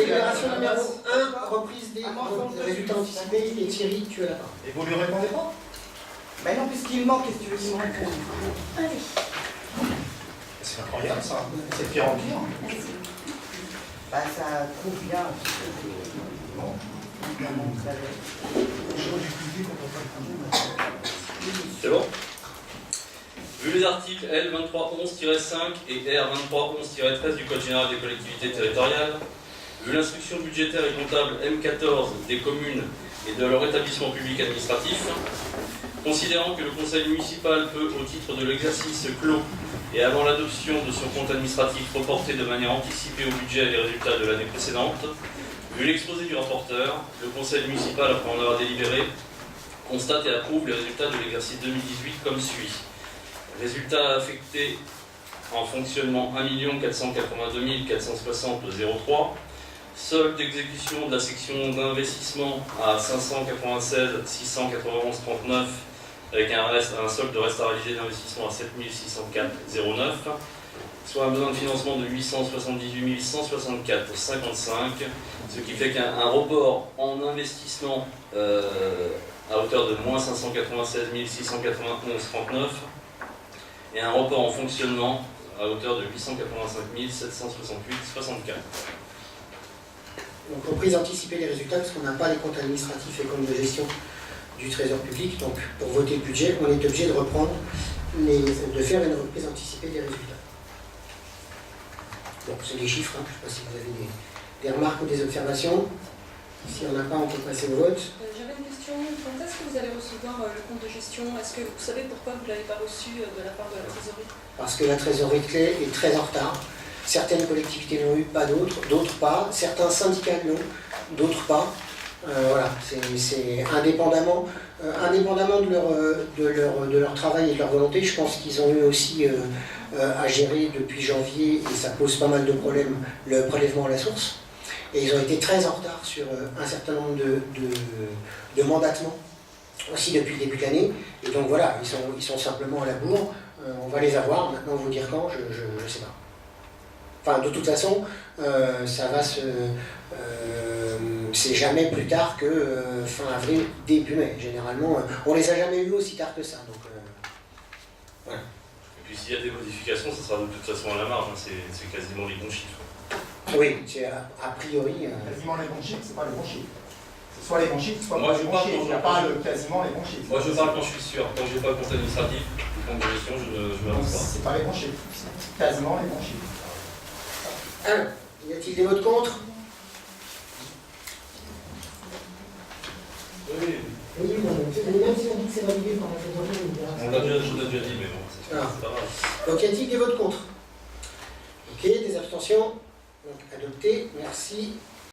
délibération numéro 1, reprise des résultats anticipés, et Thierry, tu as la parole. Et vous lui répondez pas? Ben non, puisqu'il manque, qu'est-ce que tu veux qu'il me réponde? Allez. C'est incroyable ça, c'est pire en pire. Bah ça prouve bien. Bon. C'est bon? Vu les articles L 2311-5 et R 2311-13 du Code général des collectivités territoriales, vu l'instruction budgétaire et comptable M14 des communes et de leur établissement public administratif, considérant que le conseil municipal peut, au titre de l'exercice clos et avant l'adoption de son compte administratif, reporter de manière anticipée au budget les résultats de l'année précédente, vu l'exposé du rapporteur, le conseil municipal, après en avoir délibéré, constate et approuve les résultats de l'exercice 2018 comme suit. Résultats affectés en fonctionnement 1 482 460,03. Solde d'exécution de la section d'investissement à 596 691,39 avec un solde de reste à réaliser d'investissement à 7 604,09, soit un besoin de financement de 878 164,55, ce qui fait qu'un report en investissement à hauteur de moins 596 691,39 et un report en fonctionnement à hauteur de 885 768,64. Donc reprise anticipée des résultats, parce qu'on n'a pas les comptes administratifs et comptes de gestion du Trésor public. Donc pour voter le budget, on est obligé de de faire une reprise anticipée des résultats. Donc c'est des chiffres, hein. Je ne sais pas si vous avez des remarques ou des observations. Si on n'a pas, on peut passer au vote. J'avais une question. Quand est-ce que vous allez recevoir le compte de gestion? Est-ce que vous savez pourquoi vous ne l'avez pas reçu de la part de la trésorerie? Parce que la trésorerie de clé est très en retard. Certaines collectivités l'ont eu, pas d'autres, d'autres pas. Certains syndicats l'ont, d'autres pas. Voilà, c'est indépendamment de leur travail et de leur volonté. Je pense qu'ils ont eu aussi à gérer depuis janvier, et ça pose pas mal de problèmes, le prélèvement à la source. Et ils ont été très en retard sur un certain nombre de mandatements, aussi depuis le début de l'année. Et donc voilà, ils sont simplement à la bourre. On va les avoir. Maintenant, vous dire quand, je ne sais pas. Enfin, de toute façon, ça va c'est jamais plus tard que fin avril, début mai. Généralement, on les a jamais eu aussi tard que ça. Donc, voilà. Et puis s'il y a des modifications, ça sera de toute façon à la marge. Hein. C'est quasiment les bons chiffres. Oui, c'est a priori. Quasiment les bons chiffres, c'est pas les bons chiffres. C'est soit les bons chiffres, soit pas les bons chiffres. Il n'y a pas quasiment les bons chiffres. Moi, je parle quand je suis sûr. Quand je n'ai pas le compte administratif, le compte de gestion, je ne m'avance pas. C'est pas les bons chiffres. C'est quasiment les bons chiffres. Alors, y a-t-il des votes contre? Oui. Oui, même si on dit que c'est validé par la trésorerie, on l'a déjà dit, mais bon, c'est pas grave. Donc, y a-t-il des votes contre? Ok, des abstentions? Donc, adopté, merci.